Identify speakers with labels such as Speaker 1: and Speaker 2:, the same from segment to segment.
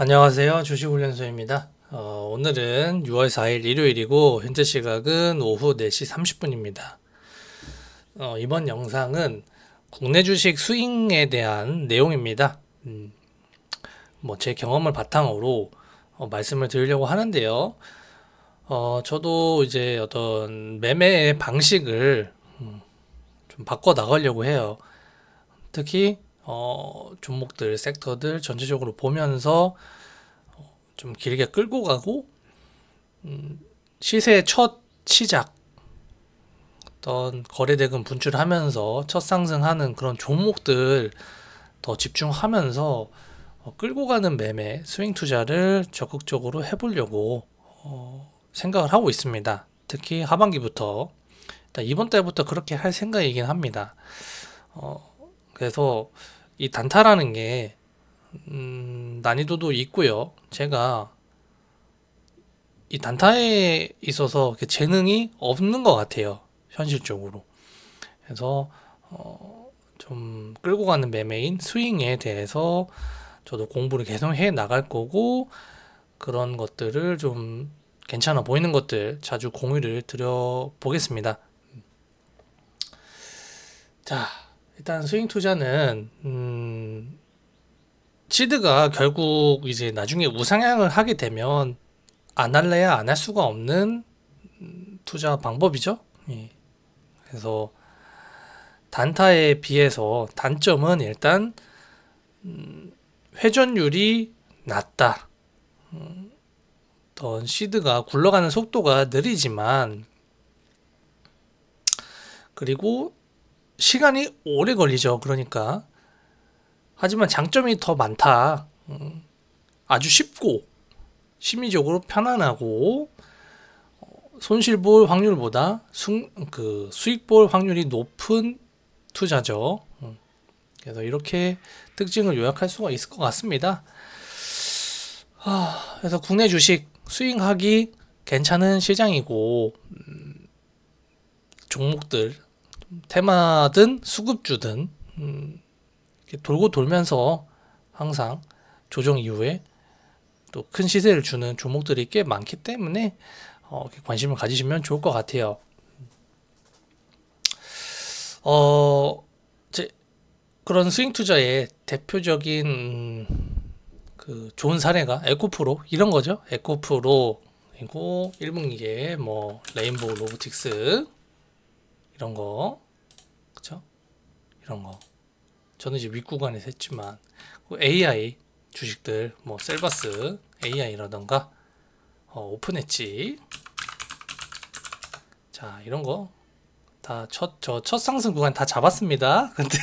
Speaker 1: 안녕하세요. 주식훈련소입니다. 오늘은 6월 4일 일요일이고 현재 시각은 오후 4시 30분입니다. 이번 영상은 국내 주식 스윙에 대한 내용입니다. 제 경험을 바탕으로 말씀을 드리려고 하는데요. 저도 이제 어떤 매매의 방식을 좀 바꿔 나가려고 해요. 특히 종목들, 섹터들 전체적으로 보면서 좀 길게 끌고 가고 시세의 첫 시작, 어떤 거래대금 분출하면서 첫 상승하는 그런 종목들 더 집중하면서 끌고 가는 매매, 스윙 투자를 적극적으로 해보려고 생각을 하고 있습니다. 특히 하반기부터 일단 이번 달부터 그렇게 할 생각이긴 합니다. 그래서 이 단타라는 게 난이도도 있고요. 제가 이 단타에 있어서 재능이 없는 것 같아요. 현실적으로. 그래서 좀 끌고 가는 매매인 스윙에 대해서 저도 공부를 계속 해 나갈 거고, 그런 것들을 좀 괜찮아 보이는 것들 자주 공유를 드려 보겠습니다. 자, 일단 스윙 투자는 시드가 결국 이제 나중에 우상향을 하게 되면 안 할래야 안 할 수가 없는 투자 방법이죠. 예. 그래서 단타에 비해서 단점은 일단 회전율이 낮다. 어떤 시드가 굴러가는 속도가 느리지만, 그리고 시간이 오래 걸리죠. 그러니까. 하지만 장점이 더 많다. 아주 쉽고 심리적으로 편안하고 손실 볼 확률보다 수익 볼 확률이 높은 투자죠. 그래서 이렇게 특징을 요약할 수가 있을 것 같습니다. 그래서 국내 주식 스윙하기 괜찮은 시장이고, 종목들 테마든 수급주든 이렇게 돌고 돌면서 항상 조정 이후에 또 큰 시세를 주는 종목들이 꽤 많기 때문에 관심을 가지시면 좋을 것 같아요. 그런 스윙 투자의 대표적인 그 좋은 사례가 에코프로 이런 거죠. 에코프로, 그리고 1분기에 뭐 레인보우 로보틱스 이런 거, 그쵸? 이런 거 저는 이제 윗구간에서 했지만, AI 주식들 뭐 셀바스 AI라던가 오픈했지. 자, 이런 거 다 첫 상승 구간 다 잡았습니다. 근데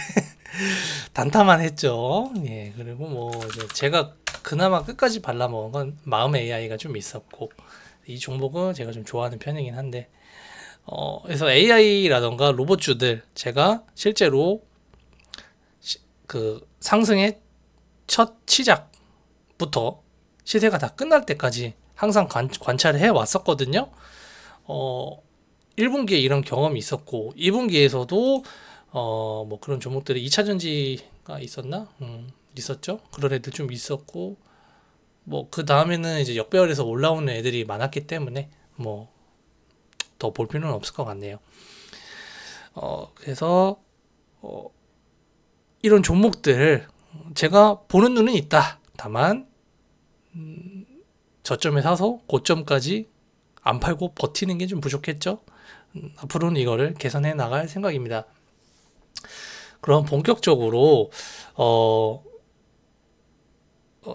Speaker 1: 단타만 했죠. 예, 그리고 뭐 이제 제가 그나마 끝까지 발라먹은 건 마음 AI가 좀 있었고, 이 종목은 제가 좀 좋아하는 편이긴 한데, 그래서 AI라던가 로봇주들 제가 실제로 그 상승의 첫 시작부터 시세가 다 끝날 때까지 항상 관찰을 해 왔었거든요. 1분기에 이런 경험이 있었고, 2분기에서도 뭐 그런 종목들이 2차 전지가 있었나? 있었죠. 그런 애들 좀 있었고, 뭐 그 다음에는 이제 역배열에서 올라오는 애들이 많았기 때문에 뭐 더 볼 필요는 없을 것 같네요. 그래서 이런 종목들 제가 보는 눈은 있다. 다만 저점에 사서 고점까지 안 팔고 버티는 게 좀 부족했죠. 앞으로는 이거를 개선해 나갈 생각입니다. 그럼 본격적으로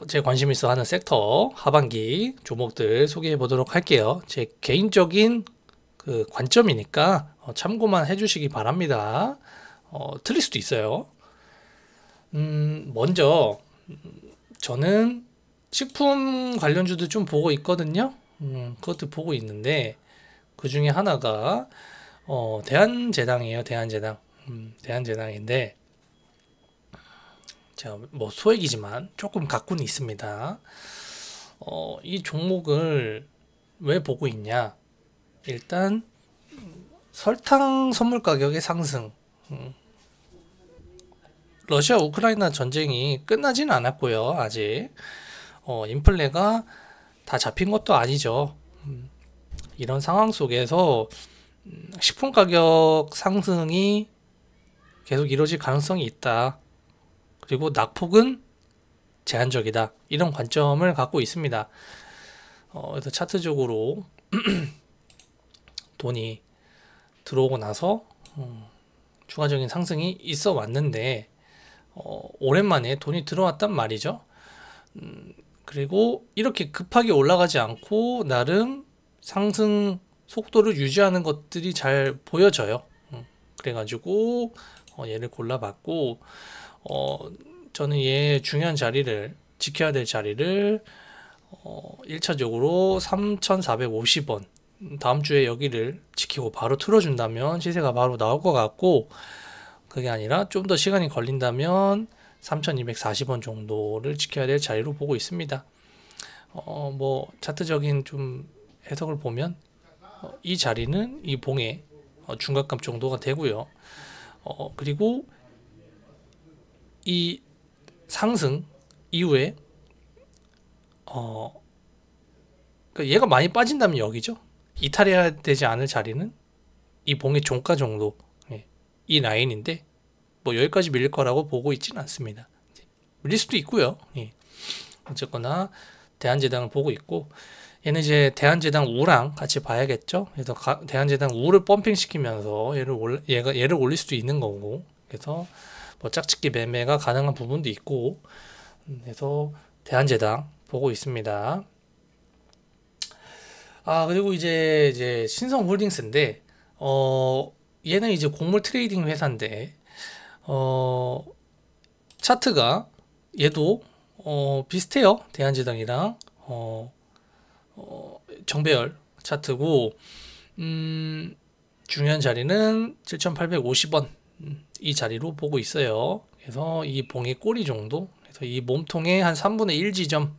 Speaker 1: 제 관심 있어 하는 섹터 하반기 종목들 소개해 보도록 할게요. 제 개인적인 그 관점이니까 참고만 해주시기 바랍니다. 틀릴 수도 있어요. 먼저 저는 식품 관련주도 좀 보고 있거든요. 그것도 보고 있는데 그 중에 하나가 대한제당이에요. 대한제당. 대한제당인데 제가 뭐 소액이지만 조금 갖고는 있습니다. 이 종목을 왜 보고 있냐? 일단 설탕 선물 가격의 상승. 러시아 우크라이나 전쟁이 끝나지는 않았고요. 아직 인플레가 다 잡힌 것도 아니죠. 이런 상황 속에서 식품 가격 상승이 계속 이루어질 가능성이 있다. 그리고 낙폭은 제한적이다. 이런 관점을 갖고 있습니다. 그래서 차트적으로 돈이 들어오고 나서 추가적인 상승이 있어 왔는데 오랜만에 돈이 들어왔단 말이죠. 그리고 이렇게 급하게 올라가지 않고 나름 상승 속도를 유지하는 것들이 잘 보여져요. 그래가지고 얘를 골라봤고 저는 얘 중요한 자리를 지켜야 될 자리를 1차적으로 3,450원 다음 주에 여기를 지키고 바로 틀어준다면 시세가 바로 나올 것 같고, 그게 아니라 좀 더 시간이 걸린다면 3,240원 정도를 지켜야 될 자리로 보고 있습니다. 뭐 차트적인 좀 해석을 보면 이 자리는 이 봉의 중간값 정도가 되고요. 그리고 이 상승 이후에 그러니까 얘가 많이 빠진다면 여기죠. 이탈해야 되지 않을 자리는 이 봉의 종가 정도, 이 라인인데 뭐 여기까지 밀릴 거라고 보고 있지는 않습니다. 밀릴 수도 있고요. 어쨌거나 대한제당을 보고 있고, 얘는 이제 대한제당 우랑 같이 봐야겠죠. 그래서 대한제당 우를 펌핑 시키면서 얘를 올릴 수도 있는 거고, 그래서 뭐 짝짓기 매매가 가능한 부분도 있고, 그래서 대한제당 보고 있습니다. 그리고 이제 신성홀딩스인데, 얘는 이제 곡물 트레이딩 회사인데, 차트가 얘도 비슷해요. 대한제당이랑 정배열 차트고, 중요한 자리는 7,850원 이 자리로 보고 있어요. 그래서 이 봉의 꼬리 정도, 그래서 이 몸통의 한 3분의 1 지점,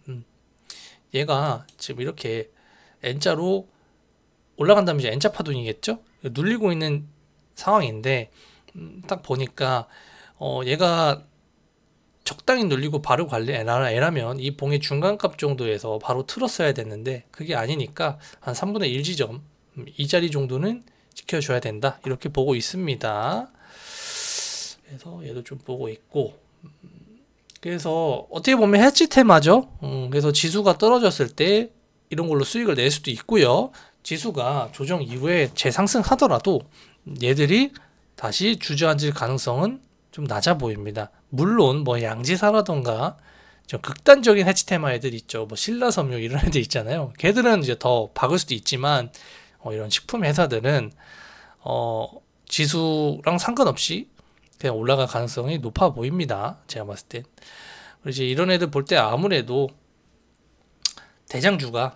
Speaker 1: 얘가 지금 이렇게 N자로 올라간다면 이제 N자 파동이겠죠. 눌리고 있는 상황인데, 딱 보니까 얘가 적당히 눌리고 바로 관리라면 이 봉의 중간값 정도에서 바로 틀었어야 됐는데, 그게 아니니까 한 3분의 1 지점, 이 자리 정도는 지켜줘야 된다, 이렇게 보고 있습니다. 그래서 얘도 좀 보고 있고, 그래서 어떻게 보면 해치 테마죠. 그래서 지수가 떨어졌을 때 이런 걸로 수익을 낼 수도 있고요. 지수가 조정 이후에 재상승하더라도 얘들이 다시 주저앉을 가능성은 좀 낮아 보입니다. 물론 뭐 양지사라던가 좀 극단적인 해치 테마 애들 있죠. 뭐 신라섬유 이런 애들 있잖아요. 걔들은 이제 더 박을 수도 있지만, 이런 식품 회사들은 지수랑 상관없이 그냥 올라갈 가능성이 높아 보입니다. 제가 봤을 땐. 그리고 이제 이런 애들 볼 때 아무래도 대장주가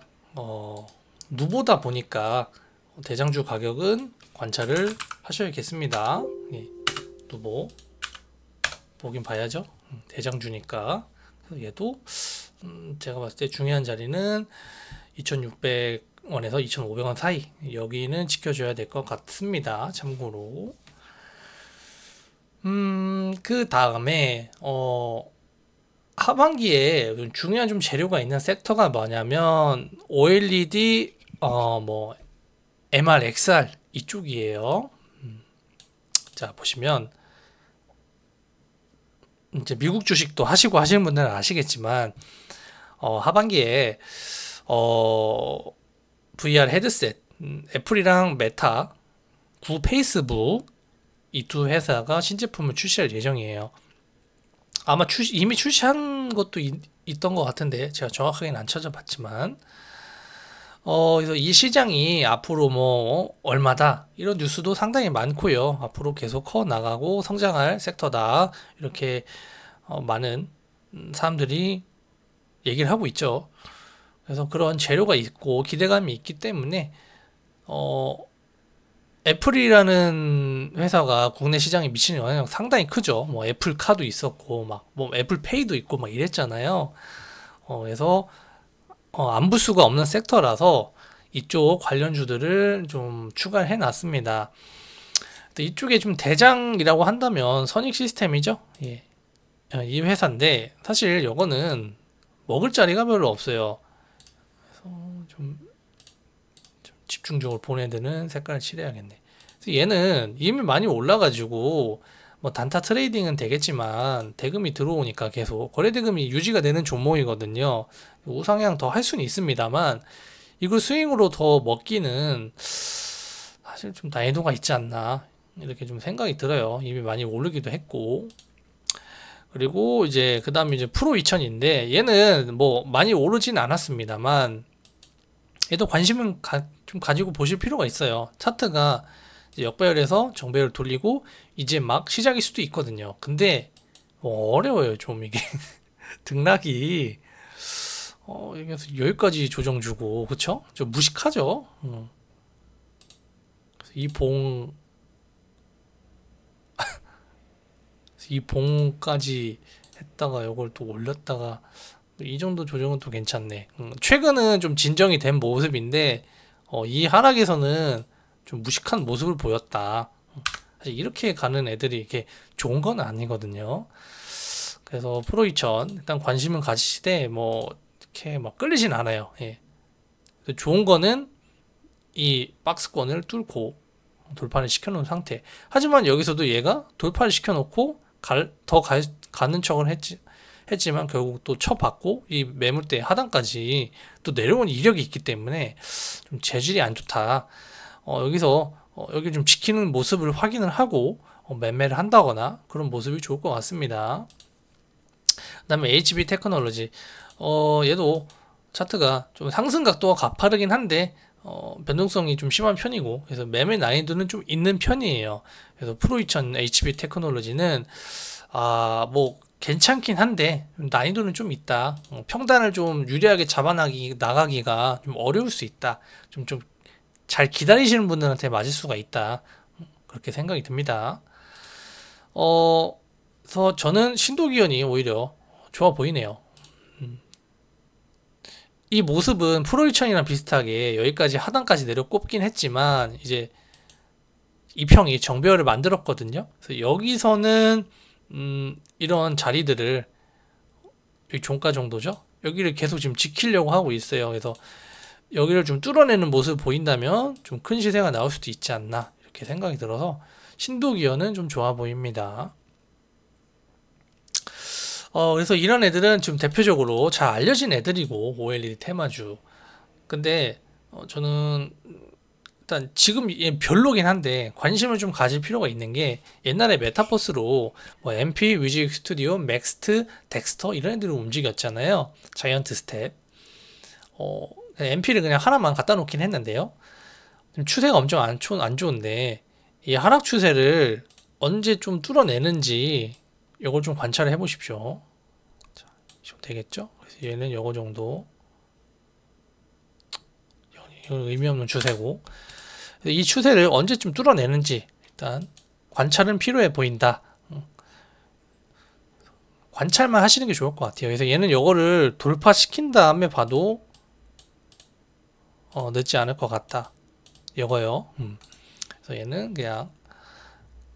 Speaker 1: 누보다 보니까 대장주 가격은 관찰을 하셔야겠습니다. 누보 보긴 봐야죠. 대장주니까. 그래서 얘도 제가 봤을 때 중요한 자리는 2,600원에서 2,500원 사이, 여기는 지켜줘야 될 것 같습니다. 참고로. 그 다음에 하반기에 중요한 좀 재료가 있는 섹터가 뭐냐면 OLED, 뭐 MR, XR 이쪽이에요. 자, 보시면 이제 미국 주식도 하시고 하시는 분들은 아시겠지만, 하반기에 VR 헤드셋, 애플이랑 메타, 구 페이스북 이 두 회사가 신제품을 출시할 예정이에요. 아마 이미 출시한 것도 있던 것 같은데 제가 정확하게는 안 찾아봤지만, 그래서 이 시장이 앞으로 뭐 얼마다 이런 뉴스도 상당히 많고요. 앞으로 계속 커 나가고 성장할 섹터다, 이렇게 많은 사람들이 얘기를 하고 있죠. 그래서 그런 재료가 있고 기대감이 있기 때문에 애플이라는 회사가 국내 시장에 미치는 영향이 상당히 크죠. 뭐 애플카도 있었고 막 뭐 애플페이도 있고 막 이랬잖아요. 그래서 안 볼 수가 없는 섹터라서 이쪽 관련주들을 좀 추가해 놨습니다. 이쪽에 좀 대장이라고 한다면 선익 시스템이죠. 예. 이 회사인데 사실 이거는 먹을 자리가 별로 없어요. 그래서 좀 집중적으로 보내야 되는 색깔을 칠해야겠네. 그래서 얘는 이미 많이 올라가지고 뭐 단타 트레이딩은 되겠지만 대금이 들어오니까 계속 거래 대금이 유지가 되는 종목이거든요. 우상향 더 할 수는 있습니다만 이걸 스윙으로 더 먹기는 사실 좀 난이도가 있지 않나 이렇게 좀 생각이 들어요. 이미 많이 오르기도 했고. 그리고 이제 그 다음에 이제 프로 2000인데 얘는 뭐 많이 오르진 않았습니다만 얘도 관심은 좀 가지고 보실 필요가 있어요. 차트가 이제 역배열에서 정배열 돌리고 이제 막 시작일 수도 있거든요. 근데 뭐 어려워요 좀 이게 등락이 여기서 여기까지 조정 주고 그쵸? 좀 무식하죠. 이 봉까지 했다가 이걸 또 올렸다가 이 정도 조정은 또 괜찮네. 최근은 좀 진정이 된 모습인데 이 하락에서는 좀 무식한 모습을 보였다. 사실 이렇게 가는 애들이 이렇게 좋은 건 아니거든요. 그래서 프로 2000 일단 관심은 가지시되 뭐 이렇게 막 끌리진 않아요. 예. 좋은 거는 이 박스권을 뚫고 돌파를 시켜놓은 상태. 하지만 여기서도 얘가 돌파를 시켜놓고 가는 척을 했지만 결국 또 쳐받고 이 매물대 하단까지 또 내려온 이력이 있기 때문에 좀 재질이 안 좋다. 여기서 여기 좀 지키는 모습을 확인을 하고 매매를 한다거나 그런 모습이 좋을 것 같습니다. 그 다음에 HB 테크놀로지 얘도 차트가 좀 상승 각도가 가파르긴 한데 변동성이 좀 심한 편이고 그래서 매매 난이도는 좀 있는 편이에요. 그래서 프로 2000 HB 테크놀로지는 뭐 괜찮긴 한데 난이도는 좀 있다. 평단을 좀 유리하게 나가기가 좀 어려울 수 있다. 좀 잘 기다리시는 분들한테 맞을 수가 있다. 그렇게 생각이 듭니다. 그래서 저는 신도기현이 오히려 좋아 보이네요. 이 모습은 프로 2000이랑 비슷하게 여기까지 하단까지 내려 꼽긴 했지만 이제 이평이 정배열을 만들었거든요. 그래서 여기서는 이런 자리들을 여기 종가 정도죠. 여기를 계속 지금 지키려고 하고 있어요. 그래서 여기를 좀 뚫어내는 모습을 보인다면 좀 큰 시세가 나올 수도 있지 않나 이렇게 생각이 들어서 신도기어는 좀 좋아 보입니다. 그래서 이런 애들은 좀 대표적으로 잘 알려진 애들이고 OLED 테마주. 근데 저는 일단 지금 얘 별로긴 한데 관심을 좀 가질 필요가 있는 게 옛날에 메타버스로 뭐 MP, 뮤직 스튜디오, 맥스트, 덱스터 이런 애들을 움직였잖아요. 자이언트 스텝. MP를 그냥 하나만 갖다 놓긴 했는데요. 추세가 엄청 안 좋은데 이 하락 추세를 언제 좀 뚫어내는지 이걸 좀 관찰을 해 보십시오. 자, 되겠죠? 그래서 얘는 요거 정도. 이건 의미 없는 추세고. 이 추세를 언제쯤 뚫어내는지 일단 관찰은 필요해 보인다. 관찰만 하시는 게 좋을 것 같아요. 그래서 얘는 요거를 돌파시킨 다음에 봐도 늦지 않을 것 같다. 요거요. 그래서 얘는 그냥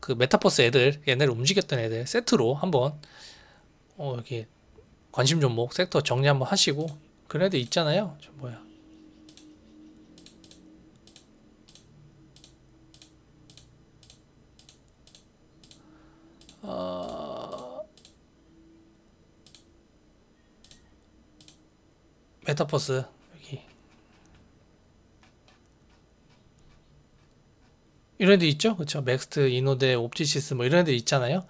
Speaker 1: 그 메타버스 얘네를 움직였던 애들 세트로 한번 이렇게 관심 종목 섹터 정리 한번 하시고 그런 애들 있잖아요. 저 뭐야? 메타버스 여기 이런 애들 있죠? 그렇죠? 맥스트, 이노데, 옵티시스 뭐 이런 애들 있잖아요.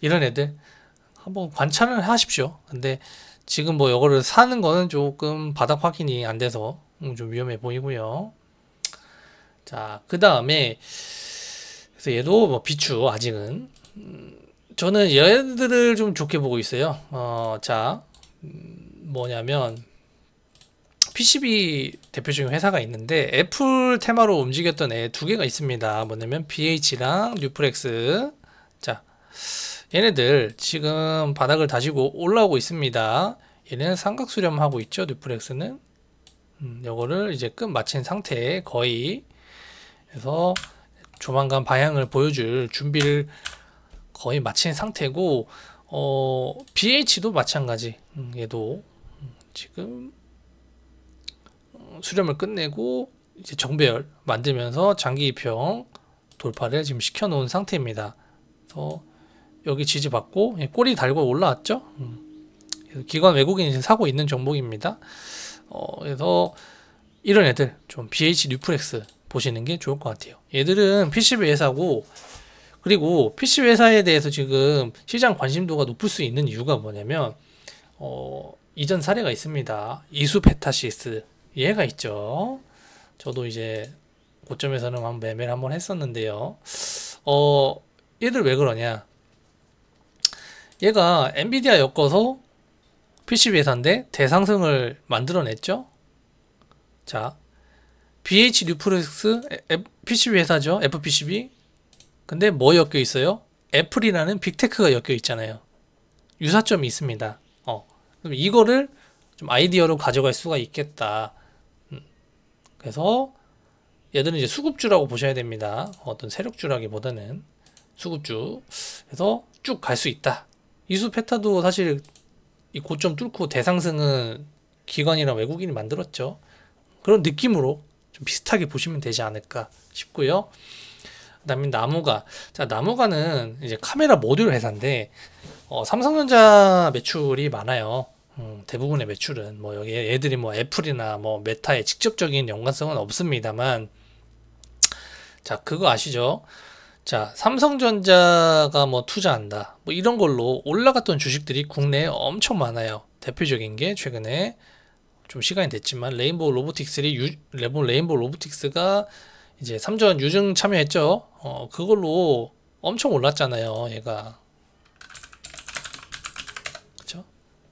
Speaker 1: 이런 애들 한번 관찰을 하십시오. 근데 지금 뭐 이거를 사는 거는 조금 바닥 확인이 안 돼서 좀 위험해 보이고요. 자, 그 다음에 그래서 얘도 뭐 비추 아직은 저는 얘들을 좀 좋게 보고 있어요. 자, 뭐냐면 PCB 대표적인 회사가 있는데 애플 테마로 움직였던 애 두 개가 있습니다. 뭐냐면 BH랑 뉴프렉스. 자, 얘네들 지금 바닥을 다지고 올라오고 있습니다. 얘는 삼각 수렴하고 있죠. 뉴프렉스는 요거를 이제 끝 마친 상태에 거의 그래서 조만간 방향을 보여줄 준비를 거의 마친 상태고 BH도 마찬가지. 얘도 지금 수렴을 끝내고 이제 정배열 만들면서 장기 입형 돌파를 지금 시켜놓은 상태입니다. 그래서 여기 지지받고 꼬리 달고 올라왔죠. 그래서 기관 외국인이 지금 사고 있는 종목입니다. 그래서 이런 애들 좀 BH 뉴프렉스 보시는 게 좋을 것 같아요. 얘들은 PCB 회사고, 그리고 PCB 회사에 대해서 지금 시장 관심도가 높을 수 있는 이유가 뭐냐면 이전 사례가 있습니다. 이수베타시스 얘가 있죠. 저도 이제 고점에서는 한번 매매를 한번 했었는데요. 얘들 왜 그러냐? 얘가 엔비디아 엮어서 PCB 회사인데 대상승을 만들어냈죠. 자, BH 뉴프렉스 PCB 회사죠. FPCB. 근데 뭐 엮여 있어요? 애플이라는 빅테크가 엮여 있잖아요. 유사점이 있습니다. 그럼 이거를 좀 아이디어로 가져갈 수가 있겠다. 그래서 얘들은 이제 수급주라고 보셔야 됩니다. 어떤 세력주라기보다는 수급주. 그래서 쭉 갈 수 있다. 이수페타도 사실 이 고점 뚫고 대상승은 기관이나 외국인이 만들었죠. 그런 느낌으로 좀 비슷하게 보시면 되지 않을까 싶고요. 그 다음에 나무가. 자, 나무가는 이제 카메라 모듈 회사인데 삼성전자 매출이 많아요. 대부분의 매출은 뭐 여기 애들이 뭐 애플이나 뭐 메타의 직접적인 연관성은 없습니다만, 자, 그거 아시죠? 자, 삼성전자가 뭐 투자한다 뭐 이런 걸로 올라갔던 주식들이 국내에 엄청 많아요. 대표적인 게 최근에 좀 시간이 됐지만 레인보우 로보틱스가 이제 3전 유증 참여했죠. 그걸로 엄청 올랐잖아요. 얘가 그쵸?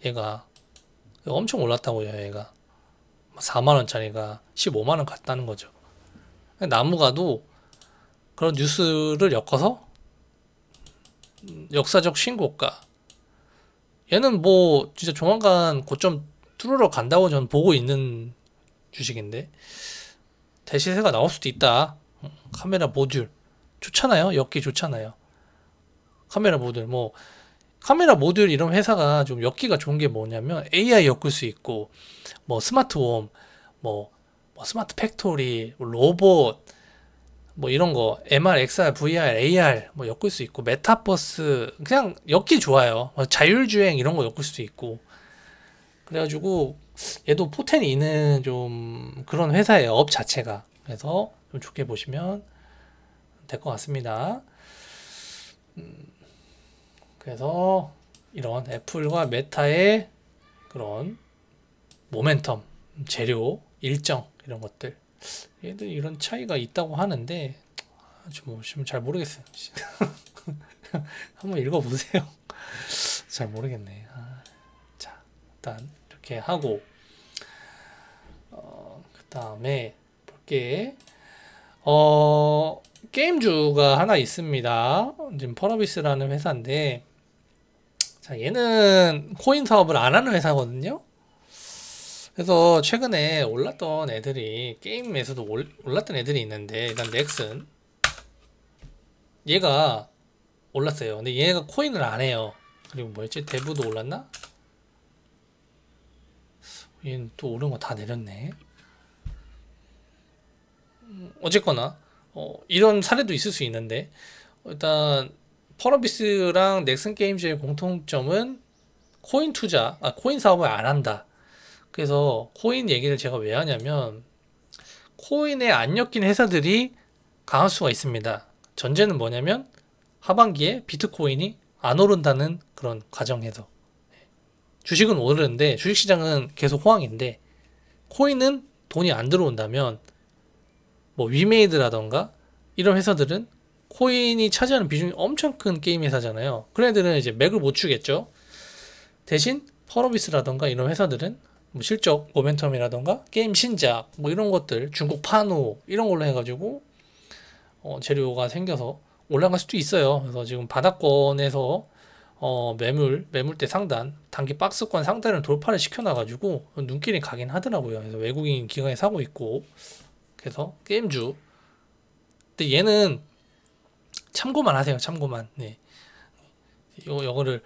Speaker 1: 얘가 엄청 올랐다고요. 얘가 4만원짜리가 15만원 갔다는 거죠. 나무가도 그런 뉴스를 엮어서 역사적 신고가. 얘는 뭐 진짜 조만간 고점 뚫으러 간다고 저는 보고 있는 주식인데 대시세가 나올 수도 있다. 카메라 모듈 좋잖아요. 엮기 좋잖아요. 카메라 모듈 이런 회사가 좀 엮기가 좋은 게 뭐냐면 AI 엮을 수 있고 뭐 스마트홈, 뭐 스마트 팩토리, 로봇 뭐 이런 거 MR, XR, VR, AR 뭐 엮을 수 있고 메타버스 그냥 엮기 좋아요. 자율주행 이런 거 엮을 수도 있고. 그래가지고 얘도 포텐이 있는 좀 그런 회사예요. 업 자체가. 그래서 좀 좋게 보시면 될 것 같습니다. 그래서 이런 애플과 메타의 그런 모멘텀, 재료, 일정 이런 것들 얘들 이런 차이가 있다고 하는데 좀 잘 모르겠어요. 한번 읽어보세요. 잘 모르겠네. 자, 일단 이렇게 하고 그 다음에 볼게. 게임주가 하나 있습니다. 지금 펄어비스라는 회사인데, 자, 얘는 코인 사업을 안 하는 회사거든요. 그래서 최근에 올랐던 애들이 게임에서도 올랐던 애들이 있는데, 일단 넥슨 얘가 올랐어요. 근데 얘가 코인을 안 해요. 그리고 뭐였지? 대부도 올랐나? 얘는 또 오른 거 다 내렸네. 어쨌거나 이런 사례도 있을 수 있는데, 일단 펄어비스랑 넥슨 게임즈의 공통점은 코인 투자, 코인 사업을 안 한다. 그래서 코인 얘기를 제가 왜 하냐면 코인에 안 엮인 회사들이 강할 수가 있습니다. 전제는 뭐냐면 하반기에 비트코인이 안 오른다는 그런 과정에서. 주식은 오르는데 주식시장은 계속 호황인데 코인은 돈이 안 들어온다면 뭐 위메이드라던가 이런 회사들은 코인이 차지하는 비중이 엄청 큰 게임 회사잖아요. 그런 애들은 이제 맥을 못 추겠죠. 대신 펄어비스라던가 이런 회사들은 뭐 실적 모멘텀이라던가 게임 신작 뭐 이런 것들 중국 판호 이런 걸로 해가지고 재료가 생겨서 올라갈 수도 있어요. 그래서 지금 바닥권에서 매물대 상단 단기 박스권 상단을 돌파를 시켜놔가지고 눈길이 가긴 하더라고요. 그래서 외국인 기관이 사고 있고. 그래서 게임주. 근데 얘는 참고만 하세요. 참고만. 네. 요거를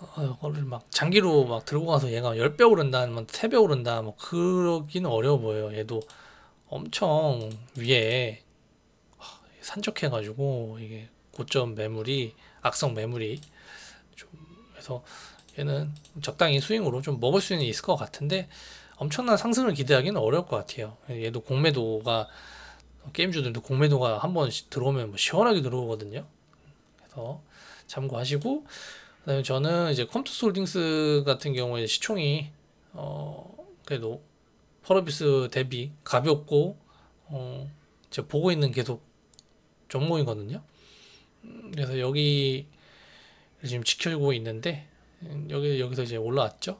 Speaker 1: 이거를 막 장기로 막 들고 가서 얘가 10배 오른다, 뭐 3배 오른다, 뭐 그러기는 어려워 보여요. 얘도 엄청 위에 산적해가지고 이게 고점 매물이 악성 매물이 좀 그래서 얘는 적당히 스윙으로 좀 먹을 수는 있을 것 같은데 엄청난 상승을 기대하기는 어려울 것 같아요. 얘도 공매도가 게임주들도 공매도가 한 번 들어오면 뭐 시원하게 들어오거든요. 그래서 참고하시고 그다음에 저는 이제 컴투스 홀딩스 같은 경우에 시총이 그래도 펄어비스 대비 가볍고 제가 보고 있는 계속 종목이거든요. 그래서 여기 지금 지켜주고 있는데 여기서 이제 올라왔죠.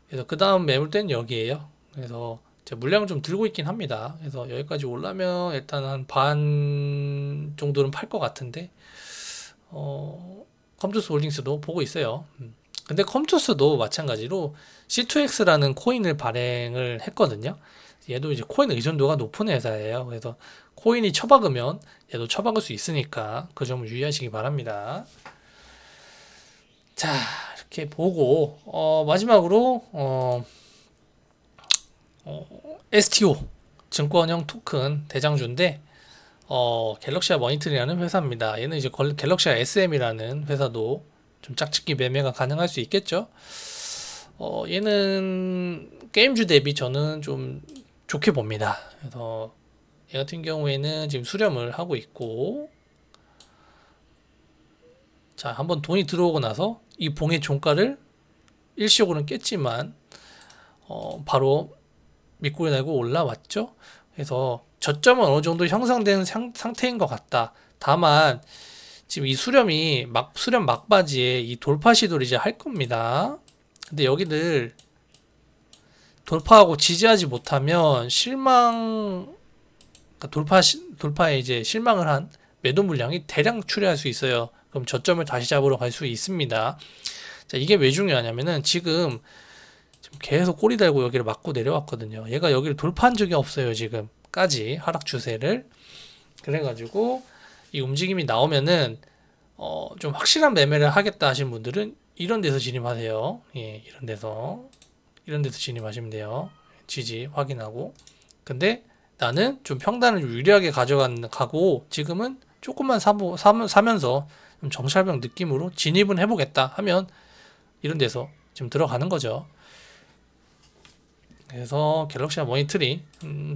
Speaker 1: 그래서 그 다음 매물대는 여기에요. 그래서 제가 물량을 좀 들고 있긴 합니다. 그래서 여기까지 올라면 일단 한 반 정도는 팔 것 같은데 컴투스 홀딩스도 보고 있어요. 근데 컴투스도 마찬가지로 C2X라는 코인을 발행을 했거든요. 얘도 이제 코인 의존도가 높은 회사예요. 그래서 코인이 처박으면 얘도 처박을 수 있으니까 그 점을 유의하시기 바랍니다. 자, 이렇게 보고 마지막으로 STO 증권형 토큰 대장주인데 갤럭시아 머니터리라는 회사입니다. 얘는 이제 갤럭시아 SM이라는 회사도 좀 짝짓기 매매가 가능할 수 있겠죠. 얘는 게임주 대비 저는 좀 좋게 봅니다. 그래서 얘 같은 경우에는 지금 수렴을 하고 있고, 자, 한번 돈이 들어오고 나서 이 봉의 종가를 일시적으로는 깼지만 바로 밑꼬리 달고 올라왔죠. 그래서 저점은 어느 정도 형성된 상태인 것 같다. 다만 지금 이 수렴 막바지에 이 돌파 시도를 이제 할 겁니다. 근데 여기를 돌파하고 지지하지 못하면 돌파에 이제 실망을 한 매도 물량이 대량 출회할 수 있어요. 그럼 저점을 다시 잡으러 갈 수 있습니다. 자, 이게 왜 중요하냐면은 지금 계속 꼬리 달고 여기를 맞고 내려왔거든요. 얘가 여기를 돌파한 적이 없어요. 지금까지 하락 추세를. 그래가지고 이 움직임이 나오면은 좀 확실한 매매를 하겠다 하신 분들은 이런 데서 진입하세요. 예, 이런 데서 진입하시면 돼요. 지지 확인하고. 근데 나는 좀 평단을 유리하게 가고 지금은 조금만 사면서 좀 정찰병 느낌으로 진입은 해보겠다 하면 이런 데서 지금 들어가는 거죠. 그래서 갤럭시아 머니터리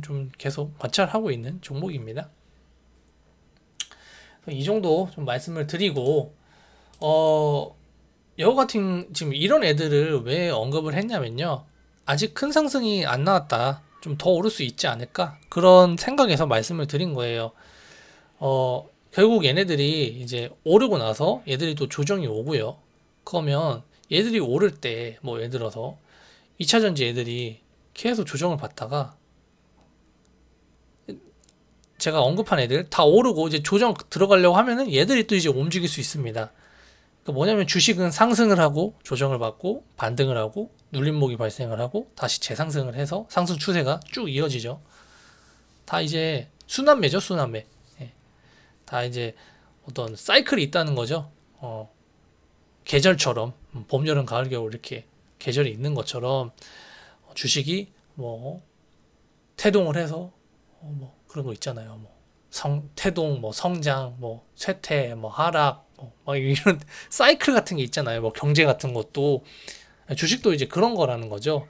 Speaker 1: 좀 계속 관찰하고 있는 종목입니다. 이 정도 좀 말씀을 드리고 여우 같은 지금 이런 애들을 왜 언급을 했냐면요. 아직 큰 상승이 안 나왔다. 좀 더 오를 수 있지 않을까? 그런 생각에서 말씀을 드린 거예요. 결국 얘네들이 이제 오르고 나서 얘들이 또 조정이 오고요. 그러면 얘들이 오를 때 뭐 예를 들어서 2차전지 애들이 계속 조정을 받다가 제가 언급한 애들 다 오르고 이제 조정 들어가려고 하면은 얘들이 또 이제 움직일 수 있습니다. 그러니까 뭐냐면 주식은 상승을 하고 조정을 받고 반등을 하고 눌림목이 발생을 하고 다시 재상승을 해서 상승 추세가 쭉 이어지죠. 다 이제 순환매죠, 순환매. 예. 다 이제 어떤 사이클이 있다는 거죠. 계절처럼 봄, 여름, 가을, 겨울 이렇게 계절이 있는 것처럼 주식이 뭐 태동을 해서 뭐 그런 거 있잖아요. 뭐 태동, 뭐 성장, 뭐 쇠퇴, 뭐 하락, 막 이런 사이클 같은 게 있잖아요. 뭐 경제 같은 것도 주식도 이제 그런 거라는 거죠.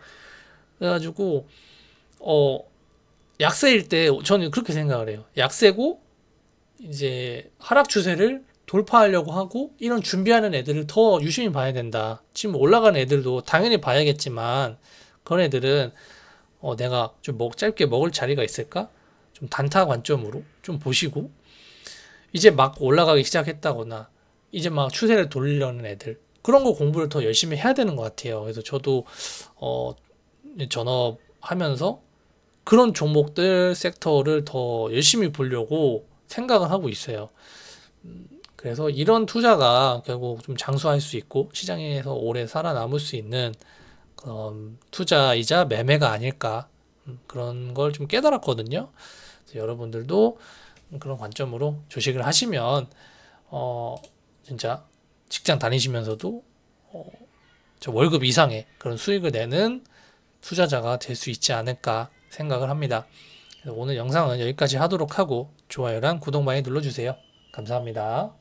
Speaker 1: 그래가지고 약세일 때 저는 그렇게 생각을 해요. 약세고 이제 하락 추세를 돌파하려고 하고 이런 준비하는 애들을 더 유심히 봐야 된다. 지금 올라가는 애들도 당연히 봐야겠지만 그런 애들은 내가 좀 짧게 먹을 자리가 있을까? 좀 단타 관점으로 좀 보시고 이제 막 올라가기 시작했다거나 이제 막 추세를 돌리려는 애들 그런 거 공부를 더 열심히 해야 되는 것 같아요. 그래서 저도 전업하면서 그런 종목들 섹터를 더 열심히 보려고 생각을 하고 있어요. 그래서 이런 투자가 결국 좀 장수할 수 있고 시장에서 오래 살아남을 수 있는 그런 투자이자 매매가 아닐까 그런 걸 좀 깨달았거든요. 그래서 여러분들도 그런 관점으로 주식을 하시면 진짜 직장 다니시면서도 저 월급 이상의 그런 수익을 내는 투자자가 될 수 있지 않을까 생각을 합니다. 그래서 오늘 영상은 여기까지 하도록 하고 좋아요랑 구독 많이 눌러주세요. 감사합니다.